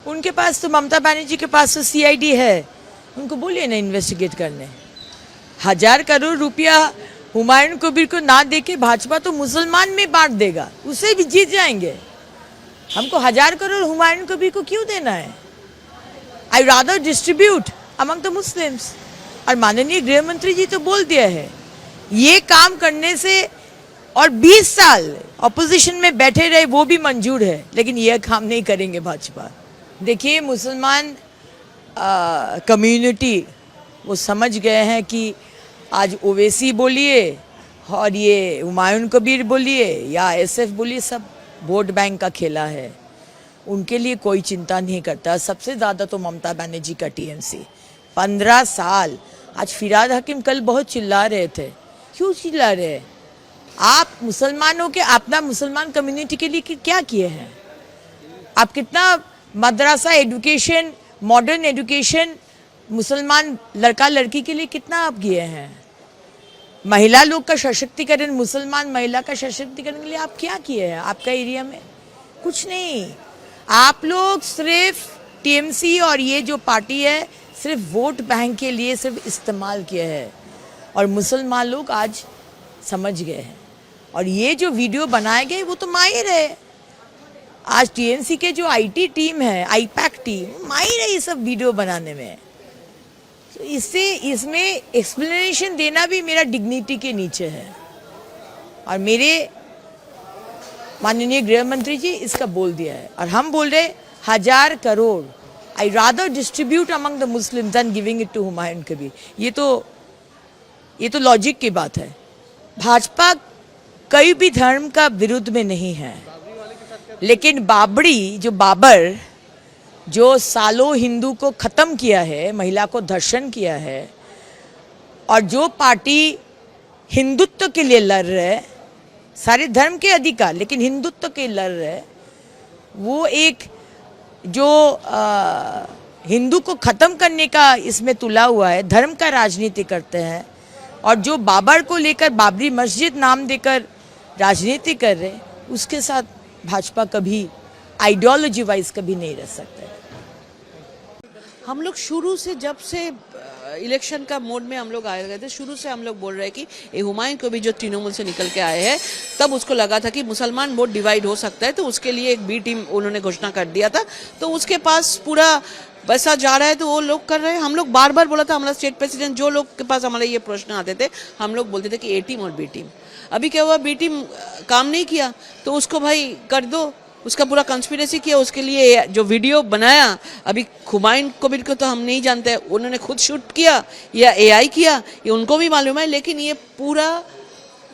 उनके पास तो ममता बनर्जी के पास तो सीआईडी है, उनको बोलिए ना इन्वेस्टिगेट करने। 1000 करोड़ रुपया हुमायूं कबीर को ना देके भाजपा तो मुसलमान में बांट देगा, उसे भी जीत जाएंगे। हमको 1000 करोड़ हुमायूं कबीर को क्यों देना है? आई rather distribute among the Muslims. और माननीय गृह मंत्री जी तो बोल दिया है ये काम करने से, और 20 साल ऑपोजिशन में बैठे रहे वो भी मंजूर है, लेकिन यह काम नहीं करेंगे भाजपा। देखिए मुसलमान कम्युनिटी वो समझ गए हैं कि आज ओवैसी बोलिए और ये हुमायूं कबीर बोलिए या एसएफ बोलिए, सब वोट बैंक का खेला है। उनके लिए कोई चिंता नहीं करता। सबसे ज़्यादा तो ममता बनर्जी का टीएमसी 15 साल। आज फिराद हकीम कल बहुत चिल्ला रहे थे, क्यों चिल्ला रहे? आप मुसलमानों के, अपना मुसलमान कम्युनिटी के लिए क्या किए हैं? आप कितना मदरसा एजुकेशन, मॉडर्न एजुकेशन मुसलमान लड़का लड़की के लिए कितना आप किए हैं? महिला लोग का सशक्तिकरण, मुसलमान महिला का सशक्तिकरण के लिए आप क्या किए हैं? आपका एरिया में कुछ नहीं। आप लोग सिर्फ टीएमसी और ये जो पार्टी है सिर्फ वोट बैंक के लिए सिर्फ इस्तेमाल किया है, और मुसलमान लोग आज समझ गए हैं। और ये जो वीडियो बनाए गए वो तो माहिर है। आज टीएमसी के जो आईटी टीम है, आईपैक टीम, माहिर है ये सब वीडियो बनाने में। तो इसमें एक्सप्लेनेशन देना भी मेरा डिग्निटी के नीचे है। और मेरे माननीय गृह मंत्री जी इसका बोल दिया है, और हम बोल रहे 1000 crore I rather distribute among the Muslims than giving it to Humayun Kabir. ये तो लॉजिक की बात है। भाजपा कोई भी धर्म का विरुद्ध में नहीं है, लेकिन बाबर जो सालों हिंदू को खत्म किया है, महिला को धर्षण किया है, और जो पार्टी हिंदुत्व के लिए लड़ रहे, सारे धर्म के अधिकार लेकिन हिंदुत्व के लड़ रहे, वो एक जो हिंदू को खत्म करने का इसमें तुला हुआ है, धर्म का राजनीति करते हैं। और जो बाबर को लेकर बाबरी मस्जिद नाम देकर राजनीति कर रहे, उसके साथ भाजपा कभी आइडियोलॉजी वाइज कभी नहीं रह सकते। हम लोग शुरू से, जब से इलेक्शन का मोड में हम लोग आए गए थे, शुरू से हम लोग बोल रहे हैं कि ये हुमायूं कबीर जो तृणमूल से निकल के आए हैं, तब उसको लगा था कि मुसलमान वोट डिवाइड हो सकता है, तो उसके लिए एक बी टीम उन्होंने घोषणा कर दिया था। तो उसके पास पूरा पैसा जा रहा है, तो वो लोग कर रहे हैं। हम लोग बार बार बोला था, हमारा स्टेट प्रेसिडेंट, जो लोग के पास हमारे ये प्रश्न आते थे, हम लोग बोलते थे कि ए टीम और बी टीम। अभी क्या हुआ, बी टीम काम नहीं किया तो उसको भाई कर दो, उसका पूरा कंस्पिरेसी किया। उसके लिए जो वीडियो बनाया, अभी हुमायूं कबीर को तो हम नहीं जानते, उन्होंने खुद शूट किया या एआई किया, ये उनको भी मालूम है। लेकिन ये पूरा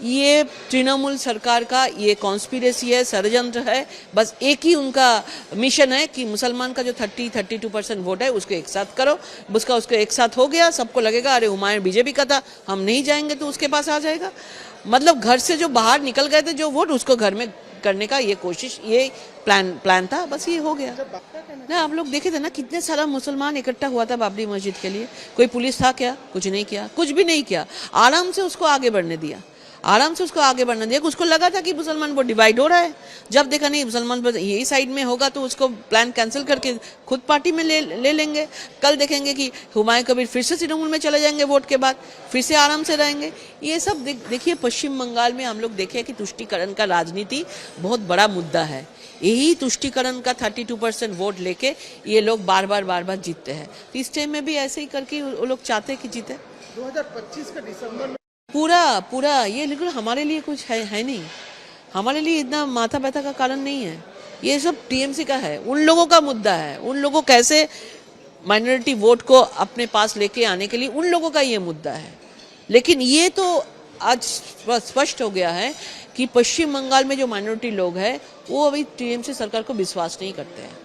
ये तृणमूल सरकार का ये कॉन्स्पिरेसी है, षड्यंत्र है। बस एक ही उनका मिशन है कि मुसलमान का जो 32% वोट है उसको एक साथ करो। उसको एक साथ हो गया, सबको लगेगा अरे हुमायूं बीजेपी का था, हम नहीं जाएंगे तो उसके पास आ जाएगा। मतलब घर से जो बाहर निकल गए थे जो वोट, उसको घर में करने का ये कोशिश, ये प्लान था, बस ये हो गया ना। आप लोग देखे थे ना कितने सारा मुसलमान इकट्ठा हुआ था बाबरी मस्जिद के लिए। कोई पुलिस था क्या? कुछ नहीं किया, कुछ भी नहीं किया। आराम से उसको आगे बढ़ने दिया, उसको लगा था कि मुसलमान वो डिवाइड हो रहा है। जब देखा नहीं मुसलमान यही साइड में होगा तो उसको प्लान कैंसिल करके खुद पार्टी में ले लेंगे। कल देखेंगे कि हुमायूं कबीर फिर से तृणमूल में चले जाएंगे, वोट के बाद फिर से आराम से रहेंगे। ये सब देखिए पश्चिम बंगाल में हम लोग देखे कि तुष्टीकरण का राजनीति बहुत बड़ा मुद्दा है। यही तुष्टीकरण का 32% वोट लेके ये लोग बार बार जीतते हैं। तो इस टाइम में भी ऐसे ही करके वो लोग चाहते हैं कि जीते। 2025 का दिसंबर में पूरा ये, लेकिन हमारे लिए कुछ है नहीं, हमारे लिए इतना माथा व्यथा का कारण नहीं है। ये सब टीएमसी का है, उन लोगों का मुद्दा है। उन लोगों कैसे माइनॉरिटी वोट को अपने पास लेके आने के लिए उन लोगों का ये मुद्दा है। लेकिन ये तो आज स्पष्ट हो गया है कि पश्चिम बंगाल में जो माइनॉरिटी लोग हैं वो अभी टीएमसी सरकार को विश्वास नहीं करते हैं।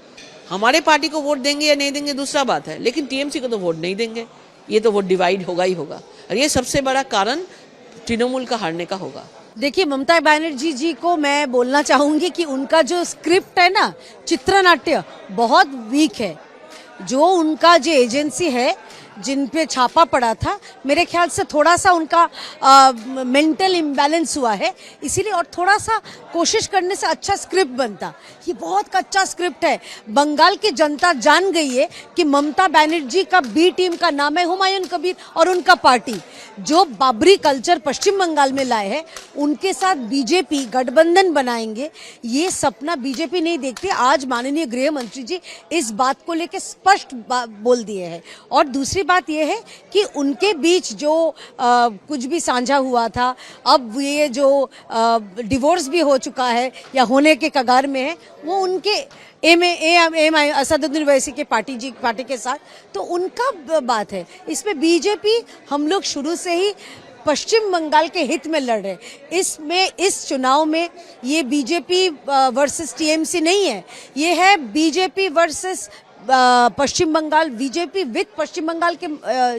हमारे पार्टी को वोट देंगे या नहीं देंगे दूसरा बात है, लेकिन टीएमसी को तो वोट नहीं देंगे। ये तो वोट डिवाइड होगा ही होगा, और ये सबसे बड़ा कारण तृणमूल का हारने का होगा। देखिए ममता बनर्जी जी को मैं बोलना चाहूंगी कि उनका जो स्क्रिप्ट है ना, चित्रनाट्य बहुत वीक है। जो उनका जो एजेंसी है जिन पे छापा पड़ा था, मेरे ख्याल से थोड़ा सा उनका मेंटल इम्बैलेंस हुआ है, इसीलिए, और थोड़ा सा कोशिश करने से अच्छा स्क्रिप्ट बनता। ये बहुत कच्चा स्क्रिप्ट है। बंगाल की जनता जान गई है कि ममता बनर्जी का बी टीम का नाम है हुमायूं कबीर और उनका पार्टी जो बाबरी कल्चर पश्चिम बंगाल में लाए हैं, उनके साथ बीजेपी गठबंधन बनाएंगे, ये सपना बीजेपी नहीं देखती। आज माननीय गृह मंत्री जी इस बात को लेकर स्पष्ट बोल दिए हैं। और दूसरी बात यह है कि उनके बीच जो कुछ भी साझा हुआ था, अब ये जो डिवोर्स भी हो चुका है या होने के कगार में है, वो उनके एम असदुद्दीन ओवैसी के पार्टी के साथ, तो उनका बात है। इसमें बीजेपी, हम लोग शुरू से ही पश्चिम बंगाल के हित में लड़ रहे। इस चुनाव में ये बीजेपी वर्सेस टीएमसी नहीं है, ये है BJP versus Paschim Bangal, BJP with Paschim Bangal के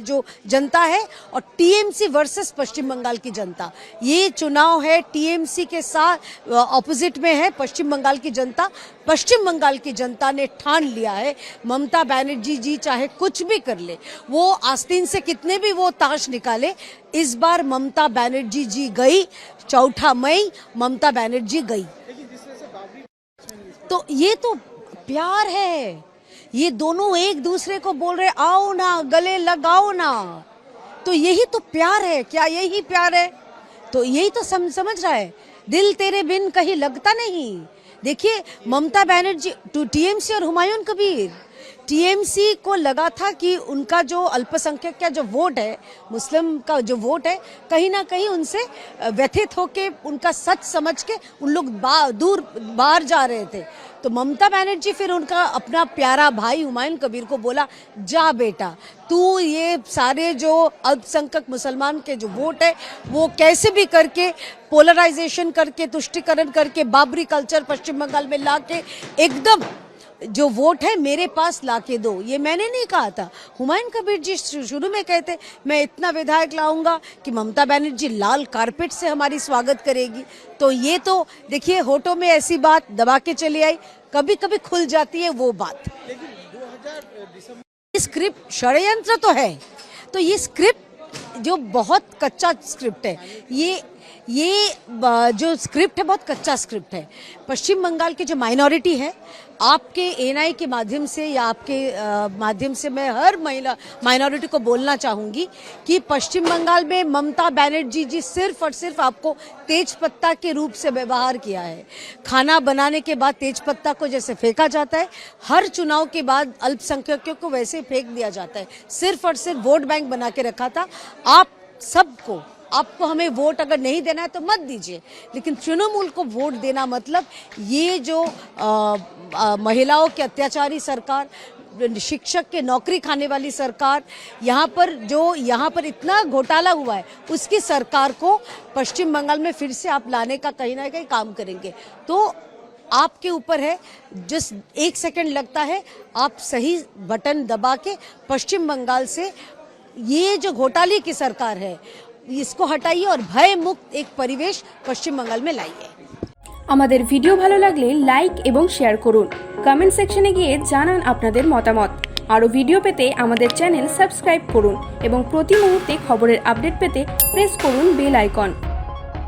जो जनता है और टीएमसी वर्सेस पश्चिम बंगाल की जनता। ये चुनाव है टीएमसी के साथ, ऑपोजिट में है पश्चिम बंगाल की जनता। पश्चिम बंगाल की जनता ने ठान लिया है, ममता बनर्जी जी चाहे कुछ भी कर ले, वो आस्तीन से कितने भी वो ताश निकाले, इस बार ममता बनर्जी जी गई। 4 मई ममता बनर्जी गई। तो ये तो प्यार है, ये दोनों एक दूसरे को बोल रहे आओ ना, गले लगाओ ना, तो यही तो प्यार है। क्या यही प्यार है? तो यही तो समझ रहा है, दिल तेरे बिन कहीं लगता नहीं। देखिए ममता बनर्जी टू टीएमसी और हुमायूं कबीर, टीएमसी को लगा था कि उनका जो अल्पसंख्यक का जो वोट है, मुस्लिम का जो वोट है, कहीं ना कहीं उनसे व्यथित होके, उनका सच समझ के उन लोग बाहर जा रहे थे। तो ममता बनर्जी फिर उनका अपना प्यारा भाई हुमायूं कबीर को बोला, जा बेटा तू ये सारे जो अल्पसंख्यक मुसलमान के जो वोट है वो कैसे भी करके पोलराइजेशन करके, तुष्टिकरण करके, बाबरी कल्चर पश्चिम बंगाल में लाके एकदम जो वोट है मेरे पास लाके दो। ये मैंने नहीं कहा था, हुमायूं कबीर जी शुरू में कहते मैं इतना विधायक लाऊंगा कि ममता बनर्जी लाल कारपेट से हमारी स्वागत करेगी। तो ये तो देखिए होठों में ऐसी बात दबा के चली आई, कभी कभी खुल जाती है वो बात। स्क्रिप्ट षड्यंत्र तो है, तो ये स्क्रिप्ट जो बहुत कच्चा स्क्रिप्ट है, ये जो स्क्रिप्ट है बहुत कच्चा स्क्रिप्ट है। पश्चिम बंगाल की जो माइनॉरिटी है, आपके एनआई के माध्यम से या आपके माध्यम से मैं हर महिला माइनॉरिटी को बोलना चाहूंगी कि पश्चिम बंगाल में ममता बनर्जी जी सिर्फ और सिर्फ आपको तेज पत्ता के रूप से व्यवहार किया है। खाना बनाने के बाद तेज पत्ता को जैसे फेंका जाता है, हर चुनाव के बाद अल्पसंख्यकों को वैसे फेंक दिया जाता है। सिर्फ और सिर्फ वोट बैंक बना के रखा था। आपको हमें वोट अगर नहीं देना है तो मत दीजिए, लेकिन तृणमूल को वोट देना मतलब ये जो महिलाओं की अत्याचारी सरकार, शिक्षक के नौकरी खाने वाली सरकार, यहाँ पर इतना घोटाला हुआ है, उसकी सरकार को पश्चिम बंगाल में फिर से आप लाने का कहीं ना कहीं काम करेंगे। तो आपके ऊपर है, जिस 1 सेकंड लगता है आप सही बटन दबा के पश्चिम बंगाल से ये जो घोटाले की सरकार है इसको हटाइए और भय मुक्त एक परिवेश पश्चिम बंगाल में लाइए। আমাদের ভিডিও ভালো লাগলে লাইক এবং শেয়ার করুন, কমেন্ট সেকশনে গিয়ে জানান আপনাদের মতামত। আরো ভিডিও পেতে আমাদের চ্যানেল সাবস্ক্রাইব করুন এবং প্রতি মুহূর্তে খবরের আপডেট পেতে প্রেস করুন বেল আইকন।